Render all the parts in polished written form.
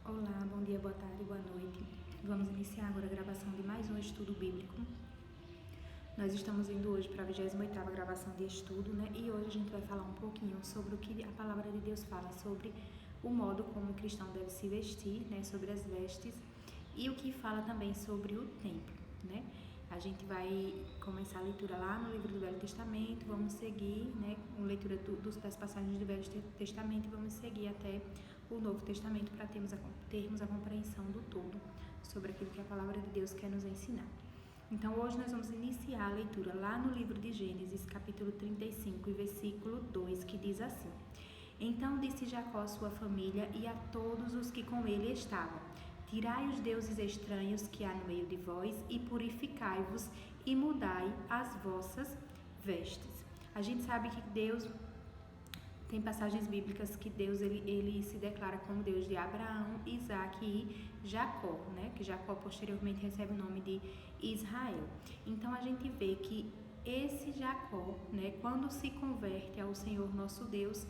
Olá, bom dia, boa tarde, boa noite. Vamos iniciar agora a gravação de mais um estudo bíblico. Nós estamos indo hoje para a 28ª gravação de estudo, né? E hoje a gente vai falar um pouquinho sobre o que a palavra de Deus fala sobre o modo como o cristão deve se vestir, né? Sobre as vestes e o que fala também sobre o templo, né? A gente vai começar a leitura lá no livro do Velho Testamento, vamos seguir, né, com leitura das passagens do Velho Testamento e vamos seguir até o Novo Testamento para termos a compreensão do todo sobre aquilo que a palavra de Deus quer nos ensinar. Então, hoje nós vamos iniciar a leitura lá no livro de Gênesis, capítulo 35 e versículo 2, que diz assim: Então disse Jacó à sua família e a todos os que com ele estavam: Tirai os deuses estranhos que há no meio de vós e purificai-vos e mudai as vossas vestes. A gente sabe que Deus, tem passagens bíblicas que Deus ele se declara como Deus de Abraão, Isaac e Jacó, né? Que Jacó posteriormente recebe o nome de Israel. Então a gente vê que esse Jacó, né, quando se converte ao Senhor nosso Deus,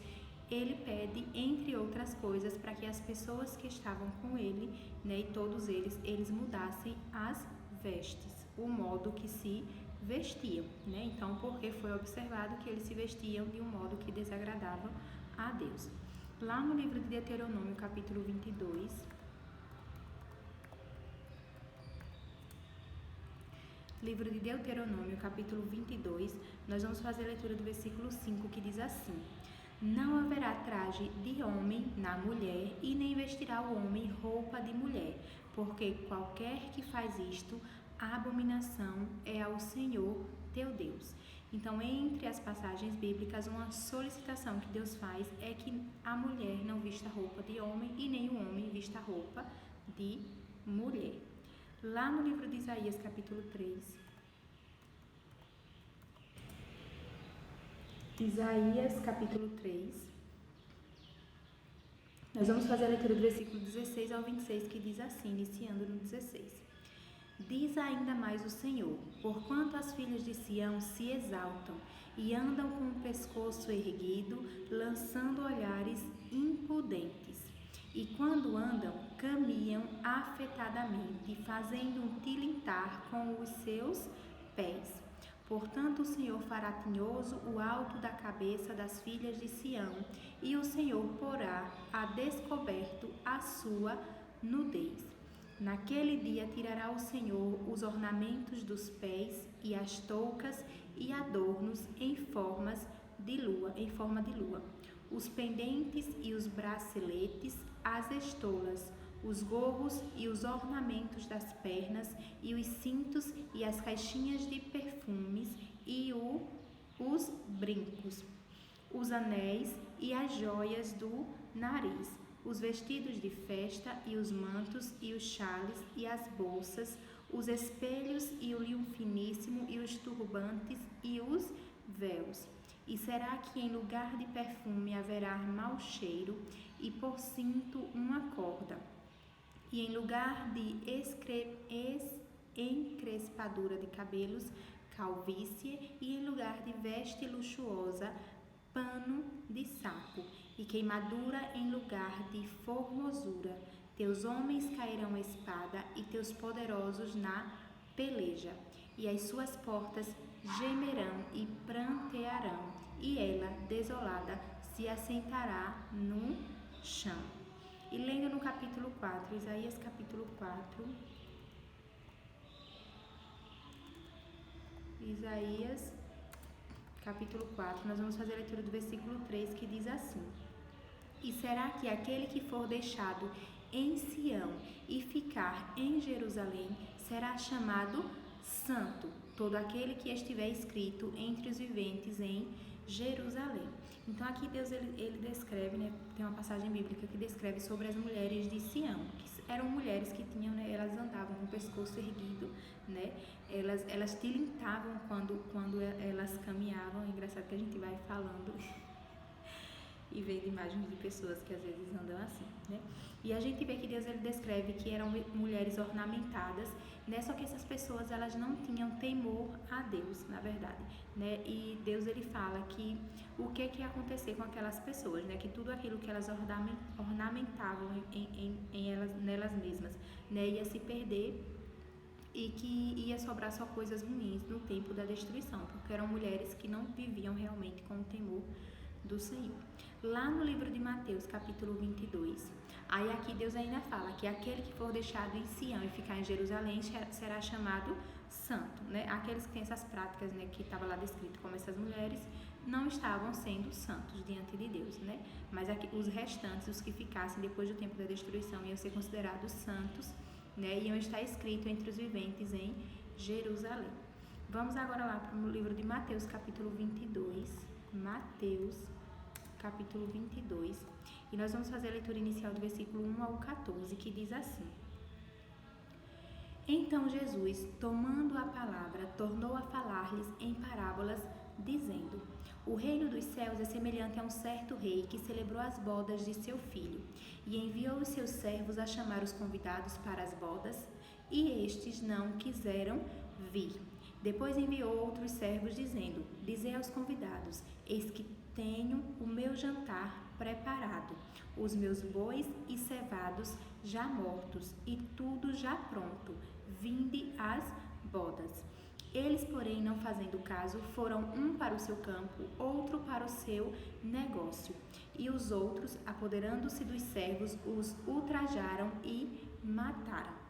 ele pede, entre outras coisas, para que as pessoas que estavam com ele, né, e todos eles mudassem as vestes, o modo que se vestiam, né? Então, porque foi observado que eles se vestiam de um modo que desagradava a Deus. Lá no livro de Deuteronômio, capítulo 22, livro de Deuteronômio, capítulo 22, nós vamos fazer a leitura do versículo 5, que diz assim: Não haverá traje de homem na mulher, e nem vestirá o homem roupa de mulher, porque qualquer que faz isto, a abominação é ao Senhor teu Deus. Então, entre as passagens bíblicas, uma solicitação que Deus faz é que a mulher não vista roupa de homem e nem o homem vista roupa de mulher. Lá no livro de Isaías, capítulo 3, Isaías, capítulo 3, nós vamos fazer a leitura do versículo 16 ao 26, que diz assim, iniciando no 16. Diz ainda mais o Senhor: Porquanto as filhas de Sião se exaltam e andam com o pescoço erguido, lançando olhares impudentes. E quando andam, caminham afetadamente, fazendo um tilintar com os seus pés. Portanto, o Senhor fará tinhoso o alto da cabeça das filhas de Sião, e o Senhor porá a descoberto a sua nudez. Naquele dia tirará o Senhor os ornamentos dos pés e as toucas e adornos em forma de lua, os pendentes e os braceletes, as estolas, os gorros e os ornamentos das pernas, e os cintos e as caixinhas de perfumes e os brincos, os anéis e as joias do nariz, os vestidos de festa e os mantos e os xales e as bolsas, os espelhos e o linho finíssimo e os turbantes e os véus. E será que em lugar de perfume haverá mau cheiro e por cinto uma corda? E em lugar de encrespadura de cabelos, calvície, e em lugar de veste luxuosa, pano de saco, e queimadura em lugar de formosura. Teus homens cairão à espada e teus poderosos na peleja, e as suas portas gemerão e prantearão, e ela, desolada, se assentará no chão. E lendo no capítulo 4, Isaías capítulo 4, Isaías capítulo 4, nós vamos fazer a leitura do versículo 3, que diz assim: E será que aquele que for deixado em Sião e ficar em Jerusalém será chamado santo, todo aquele que estiver escrito entre os viventes em Jerusalém. Então aqui Deus ele descreve, né, tem uma passagem bíblica que descreve sobre as mulheres de Sião, que eram mulheres que tinham, né, elas andavam com o pescoço erguido, né, elas tilintavam quando elas caminhavam. É engraçado que a gente vai falando e vendo imagens de pessoas que às vezes andam assim, né? E a gente vê que Deus ele descreve que eram mulheres ornamentadas, né? Só que essas pessoas elas não tinham temor a Deus, na verdade, né? E Deus ele fala que o que ia acontecer com aquelas pessoas, né? Que tudo aquilo que elas ornamentavam nelas mesmas, né? Ia se perder e que ia sobrar só coisas ruins no tempo da destruição, porque eram mulheres que não viviam realmente com o temor do Senhor. Lá no livro de Mateus, capítulo 22, aí aqui Deus ainda fala que aquele que for deixado em Sião e ficar em Jerusalém será chamado santo, né? Aqueles que têm essas práticas, né, que estava lá descrito como essas mulheres, não estavam sendo santos diante de Deus, né? Mas aqui, os restantes, os que ficassem depois do tempo da destruição, iam ser considerados santos, né? Iam estar escritos entre os viventes em Jerusalém. Vamos agora lá para o livro de Mateus, capítulo 22. Mateus, capítulo 22. E nós vamos fazer a leitura inicial do versículo 1 ao 14, que diz assim: Então Jesus, tomando a palavra, tornou a falar-lhes em parábolas, dizendo: O reino dos céus é semelhante a um certo rei que celebrou as bodas de seu filho, e enviou os seus servos a chamar os convidados para as bodas, e estes não quiseram vir. Depois enviou outros servos, dizendo: Dizei aos convidados: Eis que tenho o meu jantar preparado, os meus bois e cevados já mortos, e tudo já pronto. Vinde às bodas. Eles, porém, não fazendo caso, foram um para o seu campo, outro para o seu negócio. E os outros, apoderando-se dos servos, os ultrajaram e mataram.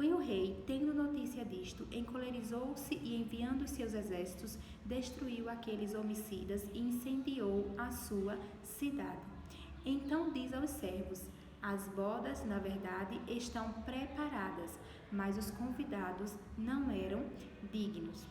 E o rei, tendo notícia disto, encolerizou-se e, enviando os seus exércitos, destruiu aqueles homicidas e incendiou a sua cidade. Então diz aos servos: As bodas, na verdade, estão preparadas, mas os convidados não eram dignos.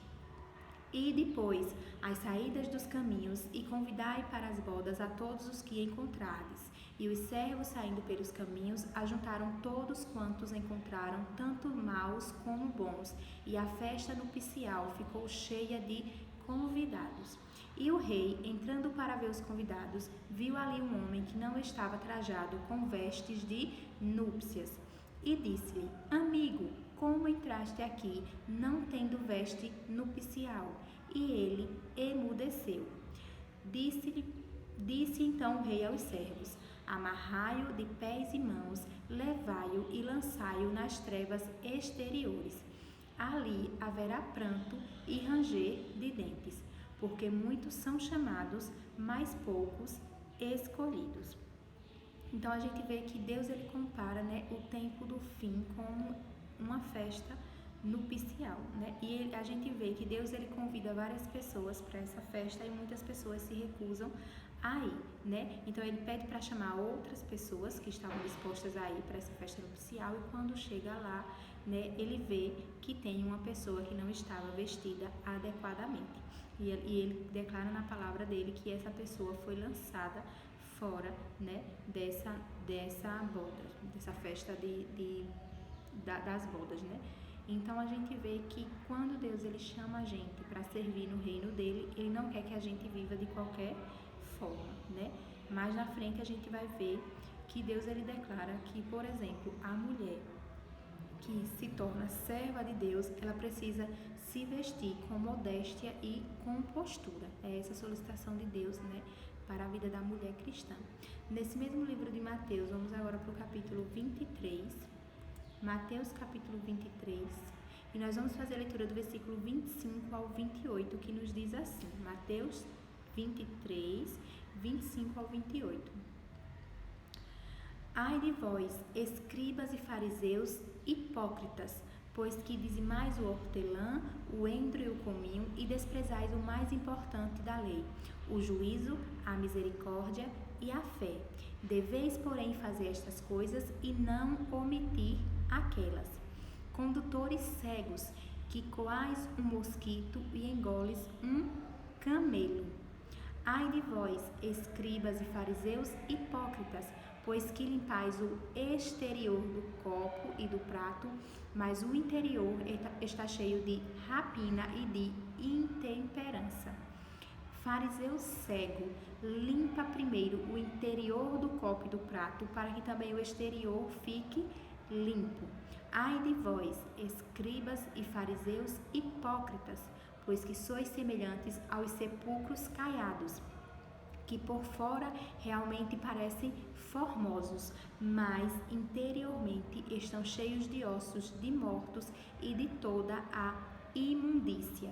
E depois, às saídas dos caminhos, e convidai para as bodas a todos os que encontrardes. E os servos, saindo pelos caminhos, ajuntaram todos quantos encontraram, tanto maus como bons, e a festa nupcial ficou cheia de convidados. E o rei, entrando para ver os convidados, viu ali um homem que não estava trajado com vestes de núpcias, e disse-lhe: Amigo, como entraste aqui, não tendo veste nupcial? E ele emudeceu. Disse então o rei aos servos: Amarrai-o de pés e mãos, levai-o e lançai-o nas trevas exteriores. Ali haverá pranto e ranger de dentes, porque muitos são chamados, mas poucos escolhidos. Então a gente vê que Deus ele compara, né, o tempo do fim como uma festa nupcial, né? E a gente vê que Deus ele convida várias pessoas para essa festa e muitas pessoas se recusam a ir, né? Então ele pede para chamar outras pessoas que estavam dispostas a ir para essa festa nupcial, e quando chega lá, né, ele vê que tem uma pessoa que não estava vestida adequadamente. E ele declara na palavra dele que essa pessoa foi lançada fora, né, dessa boda, dessa festa das bodas, né? Então a gente vê que quando Deus ele chama a gente para servir no reino dele, ele não quer que a gente viva de qualquer forma, né? Mais na frente a gente vai ver que Deus ele declara que, por exemplo, a mulher que se torna serva de Deus, ela precisa se vestir com modéstia e com postura. É essa a solicitação de Deus, né, para a vida da mulher cristã. Nesse mesmo livro de Mateus, vamos agora para o capítulo 23. Mateus capítulo 23, e nós vamos fazer a leitura do versículo 25 ao 28, que nos diz assim: Mateus 23, 25 ao 28. Ai de vós, escribas e fariseus hipócritas, pois que dizimais o hortelã, o endro e o cominho, e desprezais o mais importante da lei, o juízo, a misericórdia e a fé. Deveis, porém, fazer estas coisas e não omitir aquelas. Condutores cegos, que coais um mosquito e engoles um camelo. Ai de vós, escribas e fariseus hipócritas, pois que limpais o exterior do copo e do prato, mas o interior está cheio de rapina e de intemperança. Fariseu cego, limpa primeiro o interior do copo e do prato, para que também o exterior fique limpo. Ai de vós, escribas e fariseus hipócritas, pois que sois semelhantes aos sepulcros caiados, que por fora realmente parecem formosos, mas interiormente estão cheios de ossos de mortos e de toda a imundícia.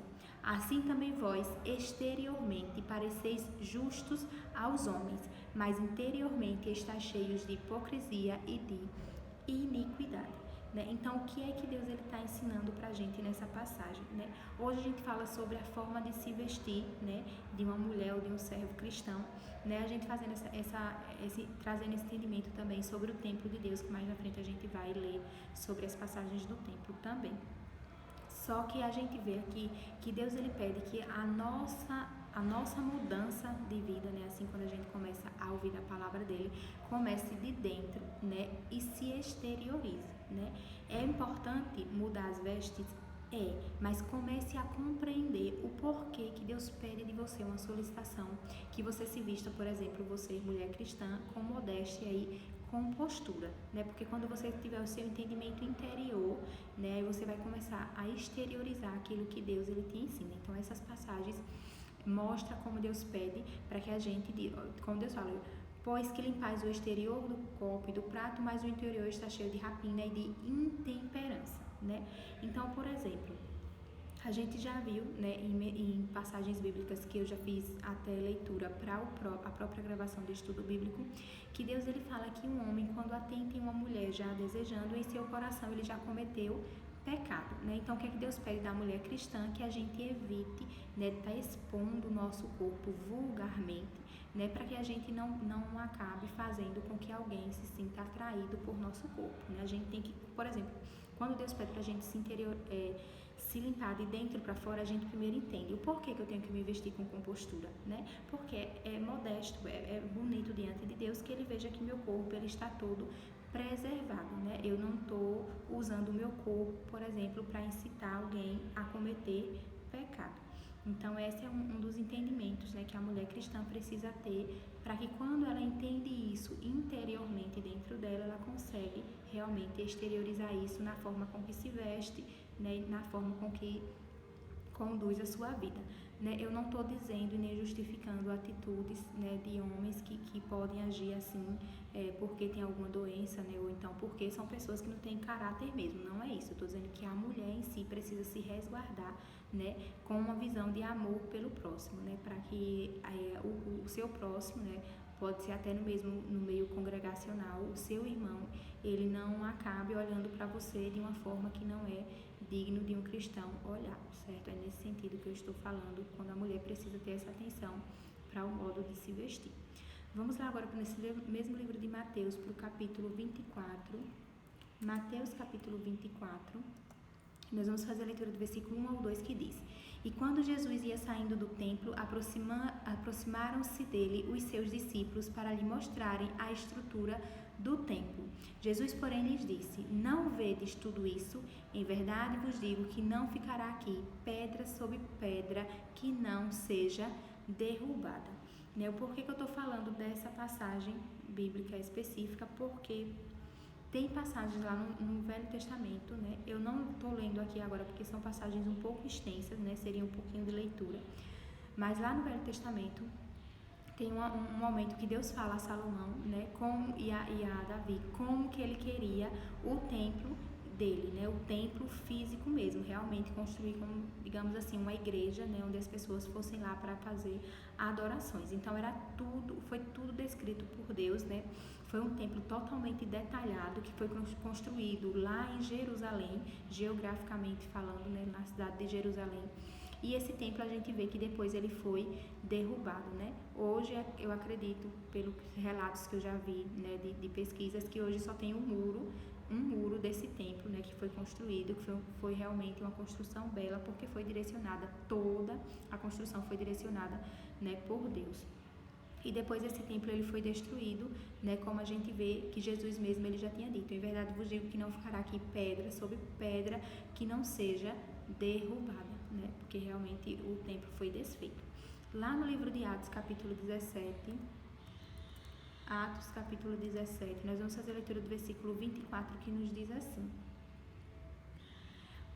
Assim também vós, exteriormente, pareceis justos aos homens, mas interiormente estáis cheios de hipocrisia e de iniquidade. Então, o que é que Deus está ensinando para a gente nessa passagem? Hoje a gente fala sobre a forma de se vestir, de uma mulher ou de um servo cristão. A gente fazendo trazendo esse entendimento também sobre o templo de Deus, que mais na frente a gente vai ler sobre as passagens do templo também. Só que a gente vê aqui que Deus ele pede que a nossa mudança de vida, assim, quando a gente começa a ouvir a palavra dele, comece de dentro, e se exteriorize, É importante mudar as vestes? Mas comece a compreender o porquê que Deus pede de você uma solicitação, que você se vista, por exemplo, você, mulher cristã, com modéstia e com postura, Porque quando você tiver o seu entendimento interior, aí você vai começar a exteriorizar aquilo que Deus ele te ensina. Então, essas passagens mostram como Deus pede para que a gente, como Deus fala, pois que limpais o exterior do copo e do prato, mas o interior está cheio de rapina e de intemperança, Então, por exemplo, a gente já viu, em passagens bíblicas que eu já fiz até leitura para a própria gravação do estudo bíblico, que Deus ele fala que um homem, quando atenta em uma mulher já desejando, em seu coração ele já cometeu pecado, Então, o que é que Deus pede da mulher cristã? Que a gente evite, estar expondo o nosso corpo vulgarmente, para que a gente não acabe fazendo com que alguém se sinta atraído por nosso corpo, A gente tem que, por exemplo, quando Deus pede para a gente se limpar de dentro para fora, a gente primeiro entende o porquê que eu tenho que me vestir com compostura, Porque é modesto, é bonito diante de Deus que ele veja que meu corpo ele está todo preservado, Eu não estou usando o meu corpo, por exemplo, para incitar alguém a cometer pecado. Então, esse é um dos entendimentos, que a mulher cristã precisa ter, para que quando ela entende isso interiormente dentro dela, ela consegue realmente exteriorizar isso na forma com que se veste, na forma com que conduz a sua vida. Eu não estou dizendo e nem justificando atitudes, de homens que podem agir assim porque tem alguma doença, ou então porque são pessoas que não têm caráter mesmo. Não é isso. Eu estou dizendo que a mulher em si precisa se resguardar, com uma visão de amor pelo próximo, para que o seu próximo, pode ser até no meio congregacional, o seu irmão, ele não acabe olhando para você de uma forma que não é digno de um cristão olhar, certo? É nesse sentido que eu estou falando, quando a mulher precisa ter essa atenção para o modo de se vestir. Vamos lá agora para esse mesmo livro de Mateus, para o capítulo 24. Mateus, capítulo 24. Nós vamos fazer a leitura do versículo 1 ao 2, que diz: E quando Jesus ia saindo do templo, aproximaram-se dele os seus discípulos para lhe mostrarem a estrutura do templo. Jesus, porém, lhes disse: Não vedes tudo isso? Em verdade vos digo que não ficará aqui pedra sobre pedra que não seja derrubada. O porquê que eu estou falando dessa passagem bíblica específica? Porque tem passagens lá no Velho Testamento, Eu não estou lendo aqui agora porque são passagens um pouco extensas, Seria um pouquinho de leitura. Mas lá no Velho Testamento tem um momento que Deus fala a Salomão, e a Davi, como que ele queria o templo dele, o templo físico mesmo, realmente construir como, digamos assim, uma igreja, onde as pessoas fossem lá para fazer adorações. Então foi tudo descrito por Deus, Foi um templo totalmente detalhado que foi construído lá em Jerusalém, geograficamente falando, na cidade de Jerusalém. E esse templo a gente vê que depois ele foi derrubado, Hoje eu acredito, pelos relatos que eu já vi, de pesquisas, que hoje só tem um muro desse templo, que foi construído, que foi realmente uma construção bela, porque foi direcionada, toda a construção foi direcionada, por Deus. E depois esse templo ele foi destruído, como a gente vê que Jesus mesmo ele já tinha dito: em verdade vos digo que não ficará aqui pedra sobre pedra que não seja derrubada, porque realmente o templo foi desfeito. Lá no livro de Atos, capítulo 17, Atos, capítulo 17, nós vamos fazer a leitura do versículo 24, que nos diz assim: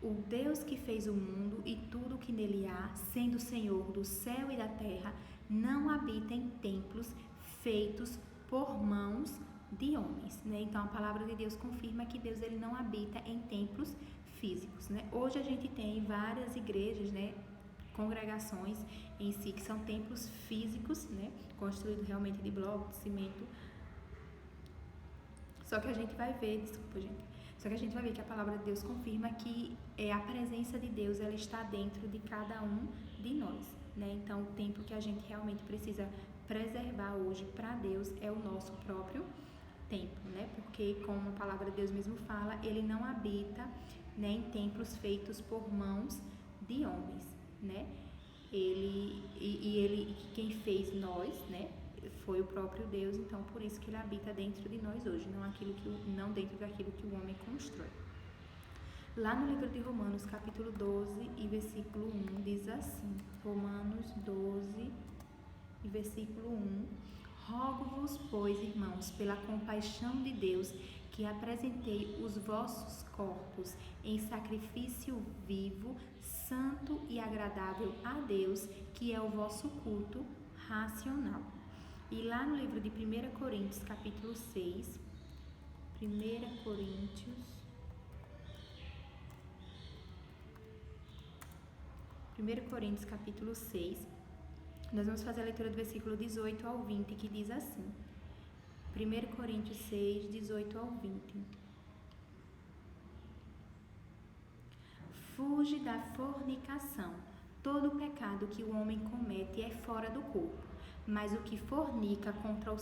O Deus que fez o mundo e tudo que nele há, sendo Senhor do céu e da terra, não habita em templos feitos por mãos de homens, né? Então a palavra de Deus confirma que Deus ele não habita em templos físicos, né? Hoje a gente tem várias igrejas, né, congregações em si que são templos físicos, né, construídos realmente de bloco, de cimento. Só que a gente vai ver, que a palavra de Deus confirma que a presença de Deus ela está dentro de cada um de nós, né? Então o templo que a gente realmente precisa preservar hoje para Deus é o nosso próprio templo, né? Porque como a palavra de Deus mesmo fala, ele não habita, né, em templos feitos por mãos de homens, né? Quem fez nós, né, foi o próprio Deus, então por isso que ele habita dentro de nós hoje, não dentro daquilo que o homem constrói. Lá no livro de Romanos, capítulo 12 e versículo 1, diz assim, Romanos 12 e versículo 1, Rogo-vos, pois, irmãos, pela compaixão de Deus, que apresentei os vossos corpos em sacrifício vivo, santo e agradável a Deus, que é o vosso culto racional. E lá no livro de 1 Coríntios, capítulo 6, 1 Coríntios, capítulo 6, nós vamos fazer a leitura do versículo 18 ao 20, que diz assim, 1 Coríntios 6, 18 ao 20. Fuge da fornicação. Todo pecado que o homem comete é fora do corpo, mas o que fornica peca contra o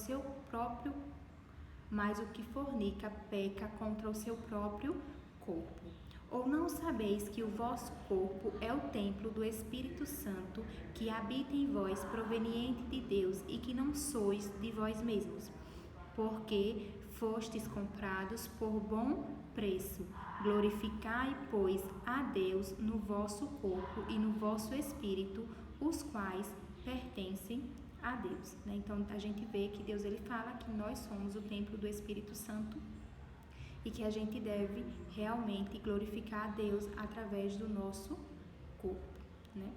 seu próprio corpo. Ou não sabeis que o vosso corpo é o templo do Espírito Santo, que habita em vós, proveniente de Deus, e que não sois de vós mesmos? Porque fostes comprados por bom preço. Glorificai, pois, a Deus no vosso corpo e no vosso espírito, os quais pertencem a Deus, né? Então a gente vê que Deus ele fala que nós somos o templo do Espírito Santo e que a gente deve realmente glorificar a Deus através do nosso corpo, né?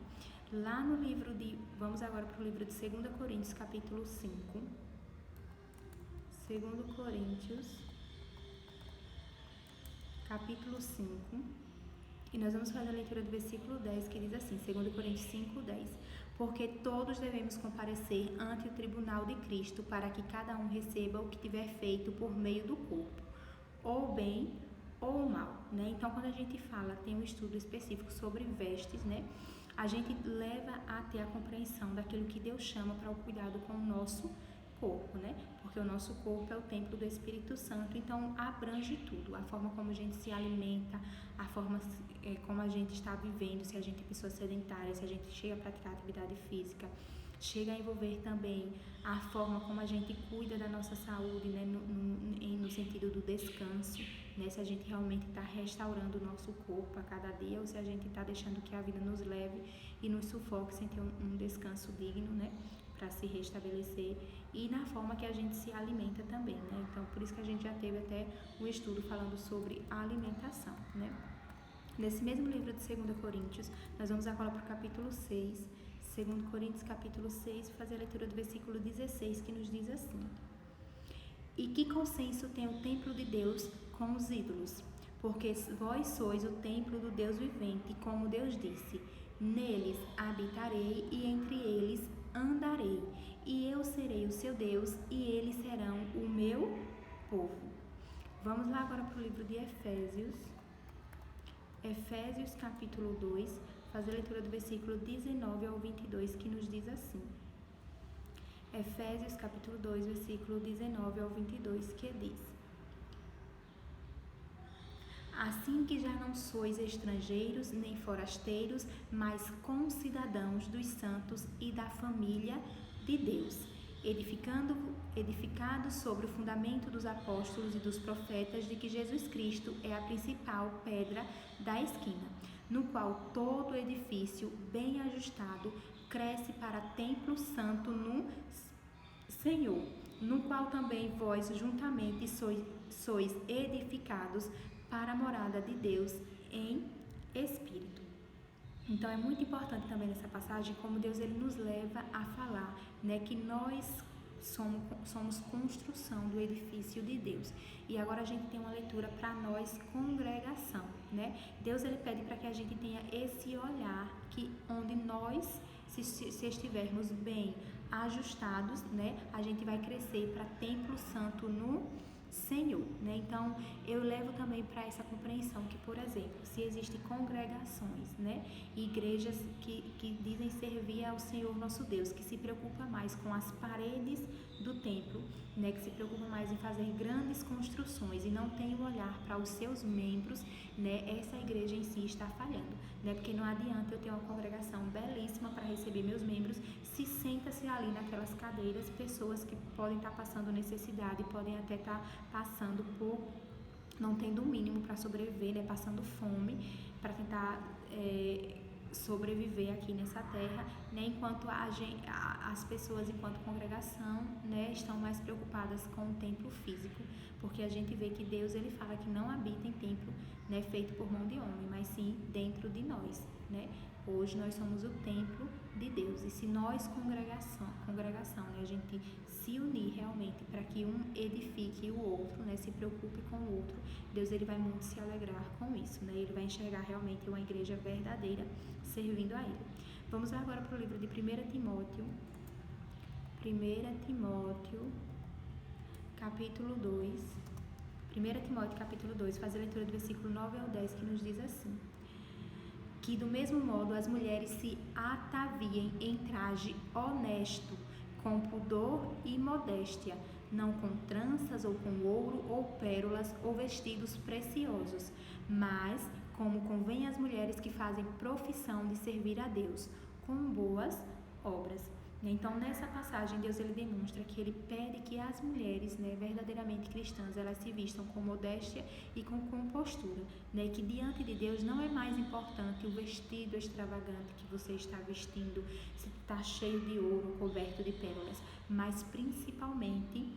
Lá no livro vamos agora para o livro de 2 Coríntios, capítulo 5. 2 Coríntios, capítulo 5, e nós vamos fazer a leitura do versículo 10, que diz assim, 2 Coríntios 5, 10. Porque todos devemos comparecer ante o tribunal de Cristo, para que cada um receba o que tiver feito por meio do corpo, ou bem ou mal, né? Então, quando a gente tem um estudo específico sobre vestes, né, a gente leva a ter a compreensão daquilo que Deus chama para o cuidado com o nosso corpo, né? Porque o nosso corpo é o templo do Espírito Santo, então abrange tudo, a forma como a gente se alimenta, a forma como a gente está vivendo, se a gente é pessoa sedentária, se a gente chega a praticar atividade física, chega a envolver também a forma como a gente cuida da nossa saúde, né, no sentido do descanso, né, se a gente realmente está restaurando o nosso corpo a cada dia ou se a gente está deixando que a vida nos leve e nos sufoque sem ter um descanso digno, né, para se restabelecer, e na forma que a gente se alimenta também, né? Então, por isso que a gente já teve até um estudo falando sobre a alimentação, né? Nesse mesmo livro de 2 Coríntios, nós vamos agora para o capítulo 6, 2 Coríntios capítulo 6, fazer a leitura do versículo 16, que nos diz assim: E que consenso tem o templo de Deus com os ídolos? Porque vós sois o templo do Deus vivente, como Deus disse, neles habitarei e entre eles andarei, e eu serei o seu Deus e eles serão o meu povo. Vamos lá agora para o livro de Efésios capítulo 2, fazer a leitura do versículo 19 ao 22, que nos diz assim. Efésios capítulo 2, versículo 19 ao 22, que diz: Assim que já não sois estrangeiros nem forasteiros, mas concidadãos dos santos e da família de Deus, edificado sobre o fundamento dos apóstolos e dos profetas, de que Jesus Cristo é a principal pedra da esquina, no qual todo edifício bem ajustado cresce para templo santo no Senhor, no qual também vós juntamente sois edificados para a morada de Deus em Espírito. Então é muito importante também nessa passagem como Deus ele nos leva a falar, né, que nós somos construção do edifício de Deus. E agora a gente tem uma leitura para nós, congregação, né? Deus ele pede para que a gente tenha esse olhar que onde nós se estivermos bem ajustados, né, a gente vai crescer para templo santo no Senhor, né? Então eu levo também para essa compreensão que, por exemplo, se existem congregações, né, igrejas que dizem servir ao Senhor nosso Deus, que se preocupa mais com as paredes do templo, né, que se preocupa mais em fazer grandes construções e não tem o olhar para os seus membros, né, essa igreja em si está falhando, né, porque não adianta eu ter uma congregação belíssima para receber meus membros, se senta-se ali naquelas cadeiras pessoas que podem estar passando necessidade, podem até estar passando por não tendo o mínimo para sobreviver, né, passando fome para tentar sobreviver aqui nessa terra, né, enquanto as pessoas enquanto congregação, né, estão mais preocupadas com o templo físico, porque a gente vê que Deus ele fala que não habita em templo, né, feito por mão de homem, mas sim dentro de nós, né? Hoje nós somos o templo de Deus e se nós congregação, né, a gente se unir realmente para que um edifique o outro, né, se preocupe com o outro, Deus ele vai muito se alegrar com isso, né? Ele vai enxergar realmente uma igreja verdadeira servindo a Ele. Vamos lá agora para o livro de 1 Timóteo, capítulo 2. 1 Timóteo, capítulo 2, faz a leitura do versículo 9 ao 10, que nos diz assim: que do mesmo modo as mulheres se ataviem em traje honesto, com pudor e modéstia, não com tranças ou com ouro ou pérolas ou vestidos preciosos, mas como convém às mulheres que fazem profissão de servir a Deus, com boas obras. Então, nessa passagem, Deus ele demonstra que ele pede que as mulheres, né, verdadeiramente cristãs, elas se vistam com modéstia e com compostura, né, que diante de Deus não é mais importante o vestido extravagante que você está vestindo, se está cheio de ouro, coberto de pérolas, mas principalmente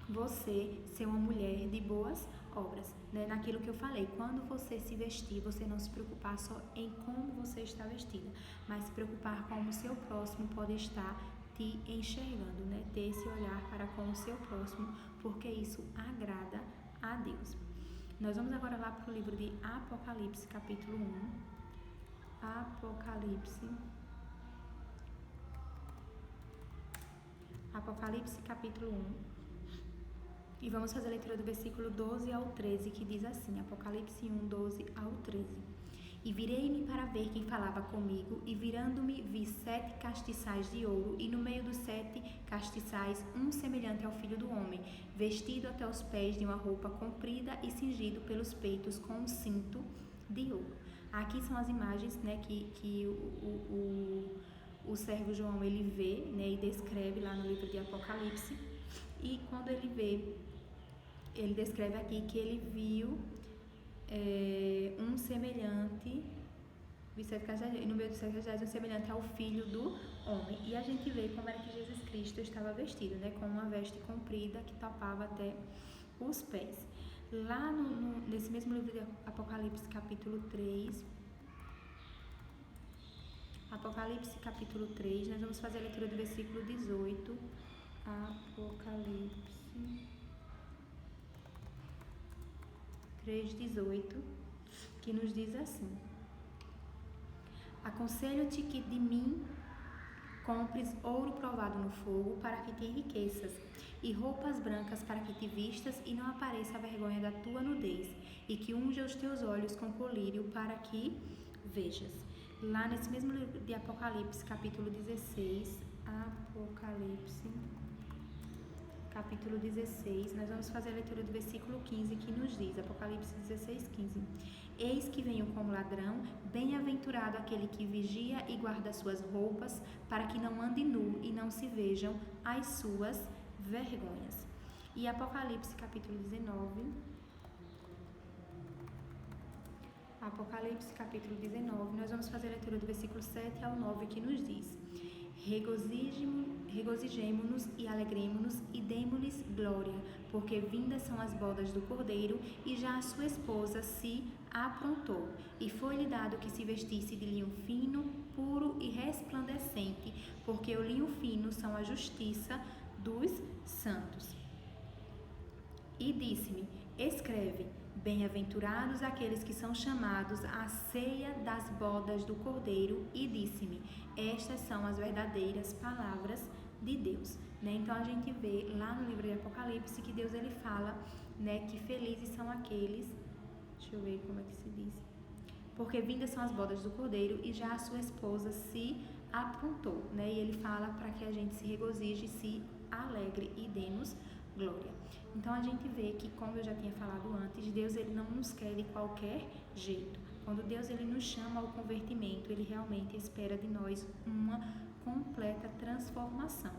você ser uma mulher de boas obras, né? Naquilo que eu falei, quando você se vestir, você não se preocupar só em como você está vestida, mas se preocupar como o seu próximo pode estar te enxergando, né? Ter esse olhar para com o seu próximo, porque isso agrada a Deus. Nós vamos agora lá para o livro de Apocalipse, capítulo 1. Apocalipse, capítulo 1. E vamos fazer a leitura do versículo 12 ao 13, que diz assim, Apocalipse 1, 12 ao 13. E virei-me para ver quem falava comigo, e virando-me vi 7 castiçais de ouro, e no meio dos 7 castiçais um semelhante ao Filho do Homem, vestido até os pés de uma roupa comprida e cingido pelos peitos com um cinto de ouro. Aqui são as imagens, né, que o servo João ele vê, né, e descreve lá no livro de Apocalipse. E quando ele vê, ele descreve aqui que ele viu um semelhante, no meio dos 7 castiçais, um semelhante ao Filho do Homem. E a gente vê como era que Jesus Cristo estava vestido, né, com uma veste comprida que tapava até os pés. Lá nesse mesmo livro de Apocalipse, capítulo 3, nós vamos fazer a leitura do versículo 18, Apocalipse 3:18, que nos diz assim: aconselho-te que de mim compres ouro provado no fogo, para que te enriqueças, e roupas brancas para que te vistas e não apareça a vergonha da tua nudez, e que unja os teus olhos com colírio para que vejas. Lá nesse mesmo livro de Apocalipse, capítulo 16, capítulo 16, nós vamos fazer a leitura do versículo 15, que nos diz, Apocalipse 16, 15. Eis que venho como ladrão, bem-aventurado aquele que vigia e guarda suas roupas, para que não ande nu e não se vejam as suas vergonhas. E Apocalipse capítulo 19, Apocalipse capítulo 19, nós vamos fazer a leitura do versículo 7 ao 9, que nos diz: Regozijemo-nos e alegremo-nos e demo-lhes glória, porque vindas são as bodas do Cordeiro, e já a sua esposa se aprontou, e foi-lhe dado que se vestisse de linho fino, puro e resplandecente, porque o linho fino são a justiça dos santos. E disse-me: escreve, bem-aventurados aqueles que são chamados à ceia das bodas do Cordeiro. E disse-me: estas são as verdadeiras palavras de Deus. Então a gente vê lá no livro de Apocalipse que Deus ele fala, que felizes são aqueles, deixa eu ver como é que se diz, porque vindas são as bodas do Cordeiro e já a sua esposa se aprontou, e ele fala para que a gente se regozije, se alegre e demos glória. Então a gente vê que, como eu já tinha falado antes, Deus ele não nos quer de qualquer jeito. Quando Deus ele nos chama ao convertimento, ele realmente espera de nós uma completa transformação,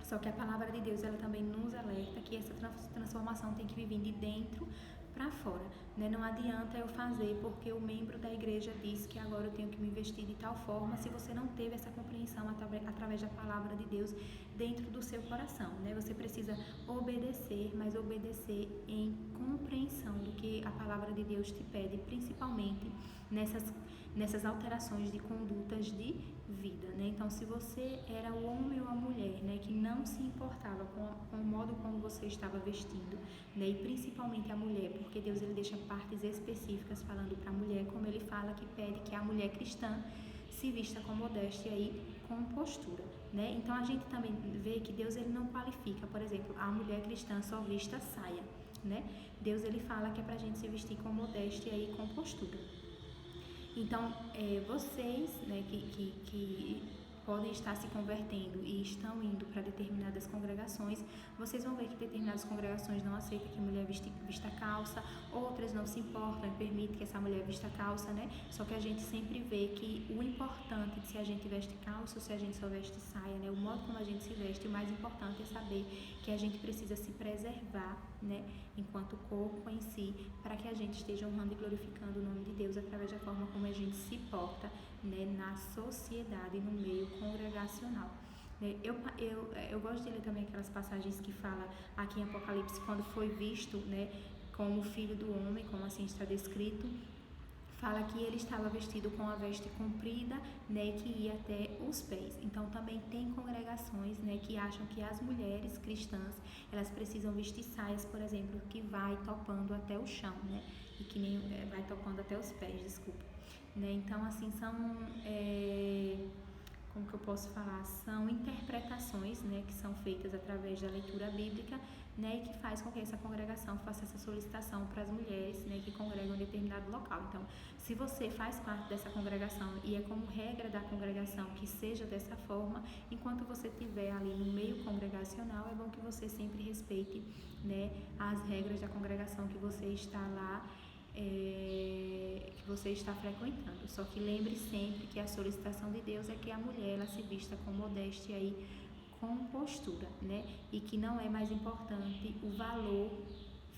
Só que a palavra de Deus ela também nos alerta que essa transformação tem que vir de dentro para fora, Não adianta eu fazer porque o membro da igreja disse que agora eu tenho que me vestir de tal forma, se você não teve essa compreensão através da palavra de Deus dentro do seu coração, Você precisa obedecer, mas obedecer em compreensão do que a palavra de Deus te pede, principalmente nessas alterações de condutas de vida, Então, se você era o homem ou a mulher, que não se importava com o modo como você estava vestindo, e principalmente a mulher, porque Deus ele deixa partes específicas falando para a mulher, como ele fala que pede que a mulher cristã se vista com modéstia e com postura, Então, a gente também vê que Deus ele não qualifica, por exemplo, a mulher cristã só vista saia, Deus ele fala que é para a gente se vestir com modéstia e com postura. Então, vocês, que podem estar se convertendo e estão indo para determinadas congregações, vocês vão ver que determinadas congregações não aceitam que a mulher vista calça, outras não se importam e permitem que essa mulher vista calça, Só que a gente sempre vê que o importante de se a gente veste calça ou se a gente só veste saia, O modo como a gente se veste, o mais importante é saber que a gente precisa se preservar, enquanto corpo em si, para que a gente esteja honrando e glorificando o nome de Deus através da forma como a gente se porta, na sociedade, no meio congregacional. Eu gosto de ler também aquelas passagens que fala aqui em Apocalipse, quando foi visto, como filho do homem, como assim está descrito, fala que ele estava vestido com a veste comprida, que ia até os pés. Então também tem congregações, que acham que as mulheres cristãs, elas precisam vestir saias, por exemplo, que vai topando até o chão, e que nem vai topando até os pés, desculpa. Então assim são como que eu posso falar, são interpretações, que são feitas através da leitura bíblica, e que faz com que essa congregação faça essa solicitação para as mulheres, que congregam em determinado local. Então, se você faz parte dessa congregação e é como regra da congregação que seja dessa forma, enquanto você estiver ali no meio congregacional, é bom que você sempre respeite, as regras da congregação que você está lá, que você está frequentando. Só que lembre sempre que a solicitação de Deus é que a mulher ela se vista com modéstia e com postura, E que não é mais importante o valor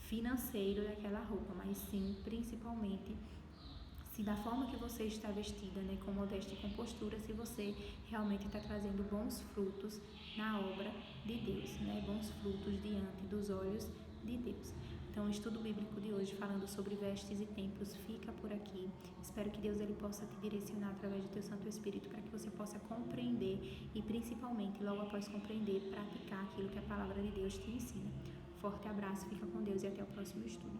financeiro daquela roupa, mas sim, principalmente, se da forma que você está vestida, com modéstia e com postura, se você realmente está trazendo bons frutos na obra de Deus, Bons frutos diante dos olhos de Deus. Então, o estudo bíblico de hoje, falando sobre vestes e templos, fica por aqui. Espero que Deus ele possa te direcionar através do teu Santo Espírito para que você possa compreender e, principalmente, logo após compreender, praticar aquilo que a palavra de Deus te ensina. Forte abraço, fica com Deus e até o próximo estudo.